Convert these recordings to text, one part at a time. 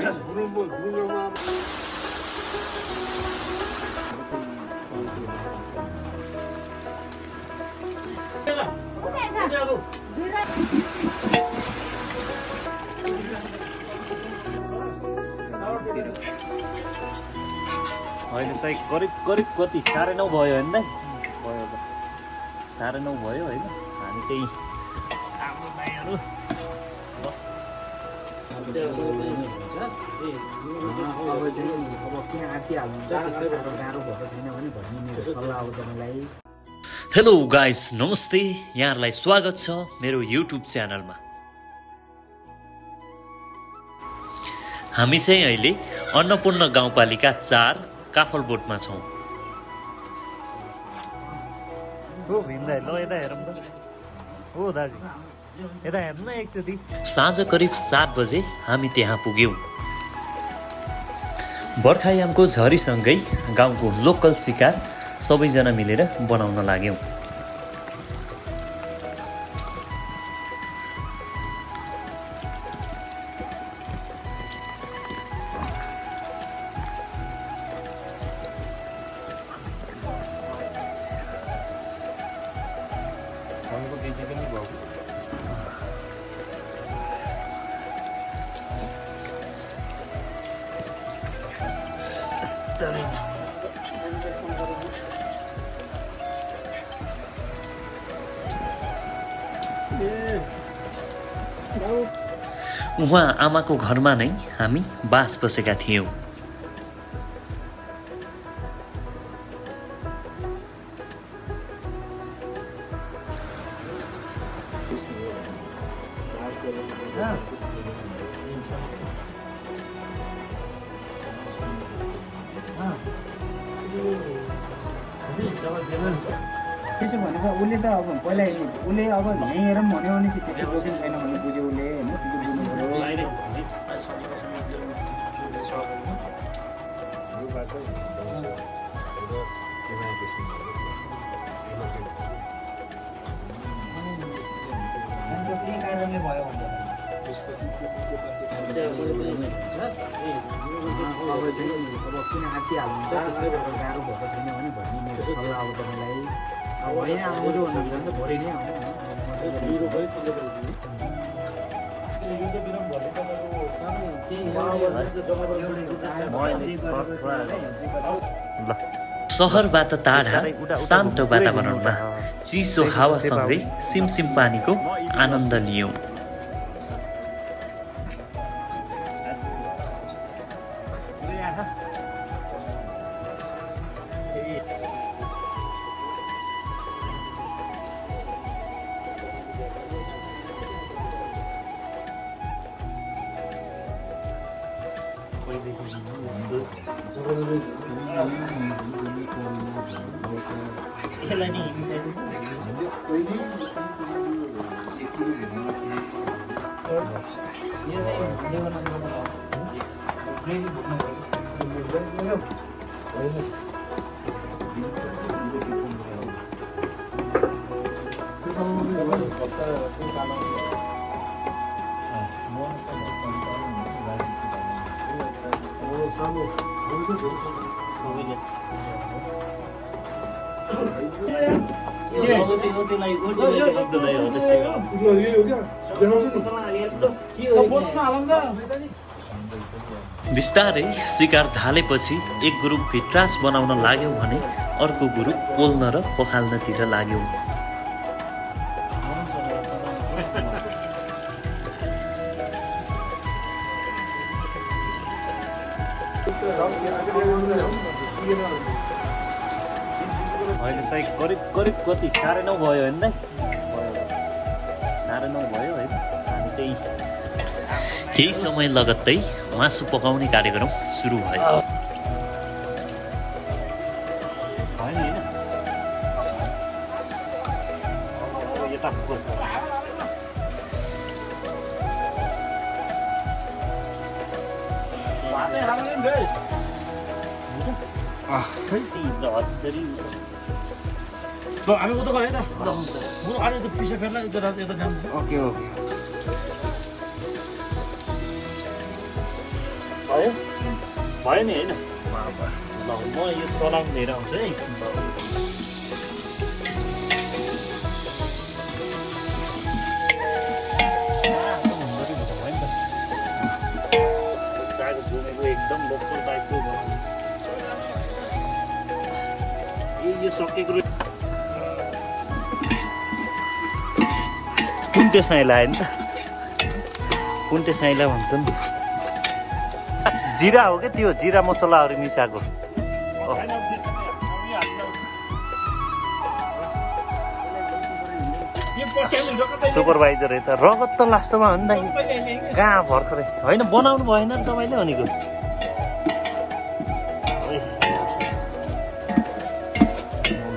अहिले चाहिँ करिब कति 9:30 भयो होइन दाइ? भयो त 9:30 भयो होइन। हामी चाहिँ हाम्रो भाइहरू हेलो गाइस, नमस्ते। यहाँहरूलाई स्वागत छ मेरो युट्युब च्यानलमा। हामी चाहिँ अहिले अन्नपूर्ण गाउँपालिका 4 काफलबोटमा छौँ। साँझ करिब 7 बजे हामी त्यहाँ पुग्यौँ। बर्खायामको झरीसँगै गाउँको लोकल शिकार सबैजना मिलेर बनाउन लाग्यौँ। उहाँ आमाको घरमा नै हामी बास बसेका थियौँ। त्यसो भनेको उसले त अब पहिला उसले अब यहीँ हेरौँ भन्यो भने चाहिँ त्यसो बोकिन छैन भन्ने बुझ्यो उसले होइन। त्यही कारणले भयो अब चाहिँ अब किन आँटिहाल्नुहुन्छ गाह्रो भएको छैन भने भन्ने मेरो सल्लाह अब तपाईँलाई। अब होइन आउँछु भन्नुहुन्छ भने त भोलि नै आउनु। सहरबाट टाढा शान्त वातावरणमा चिसो हावासँगै सिमसिम पानीको आनन्द लियौँ। बिस्तारै शिकार थालेपछि एक ग्रुप भिट्रास बनाउन लाग्यौँ भने अर्को ग्रुप पोल्न र पखाल्नतिर लाग्यौँ। अहिले चाहिँ करिब कति 9:30 भयो होइन दाइ? 9:30 भयो होइन। हामी चाहिँ केही समय लगत्तै मासु पकाउने कार्यक्रम सुरु भयो। हामी उता गयो त बरु आले त पिसा फेर्ला यता जान्छ। ओके भयो भयो नि होइन ल म यो चलाउनु लिएर आउँछु है साग घुमेको एकदम लोकल टाइपको यो सकेको कुन्टे साइला होइन कुन्टे साइला भन्छन् जिरा हो क्या त्यो जिरा मसलाहरू मिसाएको सुपरभाइजर यता रगत त लास्टमा हो नि त कहाँ भर्खरै होइन बनाउनु भएन नि तपाईँले भनेको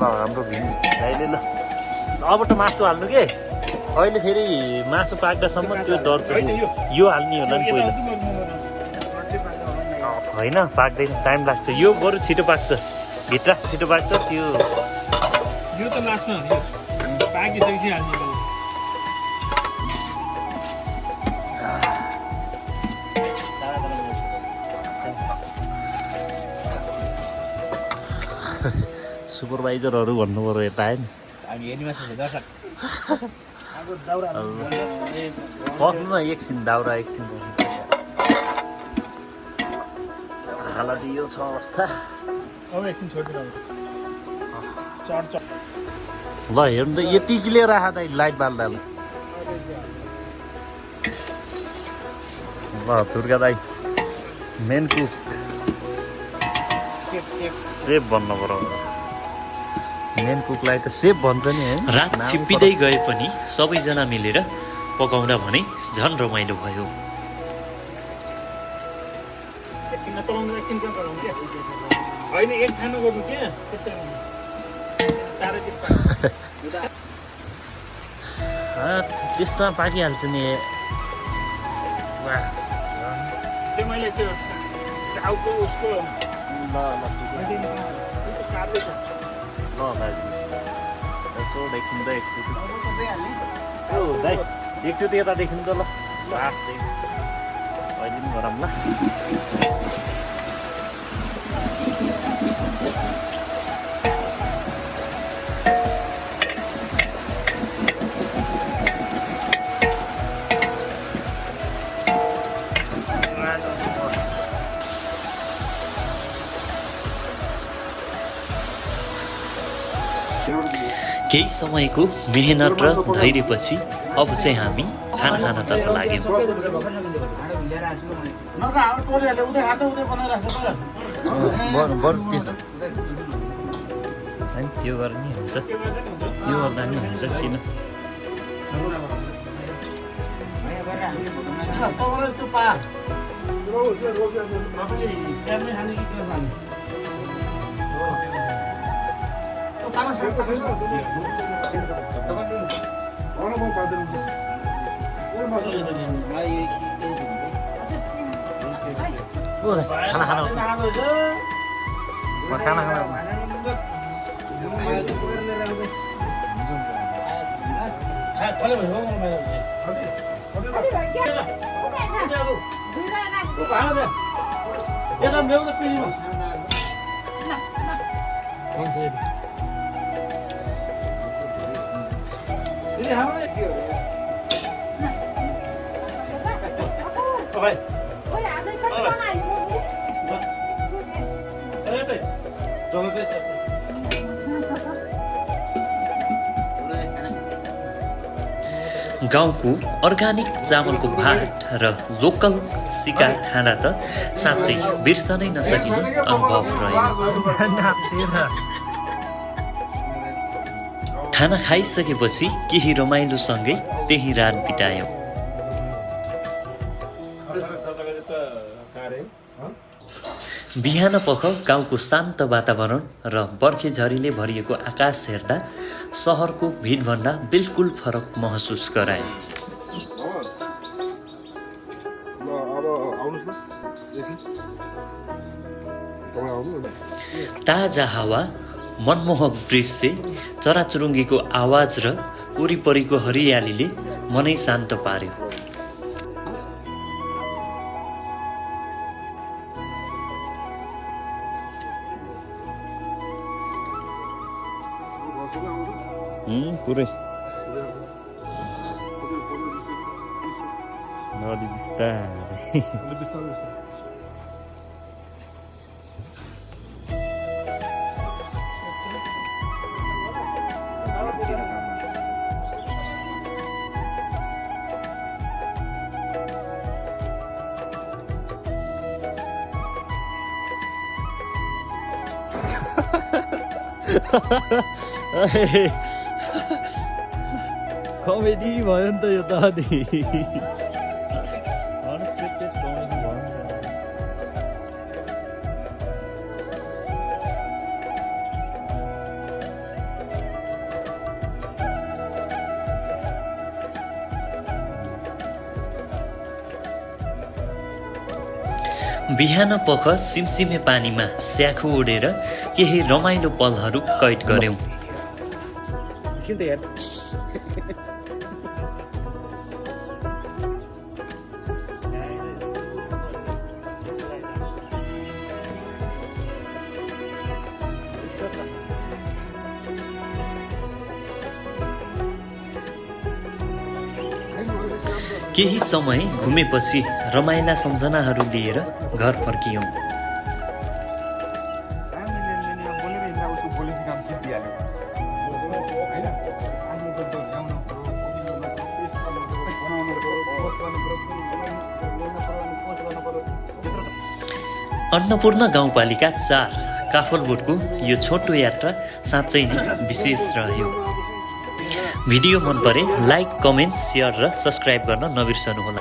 हाम्रो भिन्दाइले ल अब त मासु हाल्नु के अहिले फेरि मासु पाक्दासम्म त्यो डर चाहिँ यो हाल्ने होला नि पहिला होइन पाक्दैन टाइम लाग्छ यो बरु छिटो पाक्छ भित्र छिटो पाक्छ त्यो यो त लास्टमा पाकिसकेपछि हाल्ने सुपरभाइजरहरू भन्नु पऱ्यो यता आयो नि बस्नु न एकछिन दाउरा एकछिन हालत यो छ अवस्था अब एकछिन छोडिदिनु ल हेर्नु त यति क्लियर राख दाइ लाइट बाल्दा ल दुर्गा दाइ मेन कुक सेफ भन्नु पर्यो मेन कुकलाई त सेफ भन्छ नि है रात छिप्पिँदै गए पनि सबैजना मिलेर पकाउँदा भने झन् रमाइलो भयो होइन एक खानु गर्नु क्या त्यस्तोमा पाकिहाल्छ नि त्यो मैले त्यो टाउको उसको यसो देखिन्छ एकचोटि दाइ एकचोटि यता देखिन्छ ल लास्ट अहिले पनि गरौँ ल केही समयको मेहनत र धैर्यपछि अब चाहिँ हामी खाना खानतर्फ लाग्यौँ त्यो गर्ने हुन्छ त्यो गर्दा नि हुन्छ किन खाना खाना गाउँको अर्गानिक चामलको भात र लोकल शिकार खाँदा त साँच्चै बिर्सनै नसकिने अनुभव रह्यो खाना खाइसकेपछि केही रमाइलोसँगै त्यही रात बितायौँ बिहान पख गाउँको शान्त वातावरण र बर्खे झरीले भरिएको आकाश हेर्दा सहरको भिडभन्दा बिल्कुल फरक महसुस गराए ताजा हावा मनमोहक दृश्य चराचुरुङ्गीको आवाज र वरिपरिको हरियालीले मनै शान्त पार्यो पुरै अलि बिस्तारै कमेडी भयो नि त यो त अनि अनएक्सपेक्टेड कमेडी भयो नि त बिहान पख सिमसिमे पानीमा स्याखु उडेर केही रमाइलो पलहरू कैद गर्यौं। किन त यार केही समय घुमेपछि रमाइला सम्झनाहरू लिएर घर फर्कियौं। अन्नपूर्ण गाउँपालिका 4 काफलबोटको यो छोटो यात्रा साँच्चै नै विशेष रह्यो। भिडियो मन परे लाइक, कमेन्ट, शेयर र सब्स्क्राइब गर्न नबिर्सनुहोला।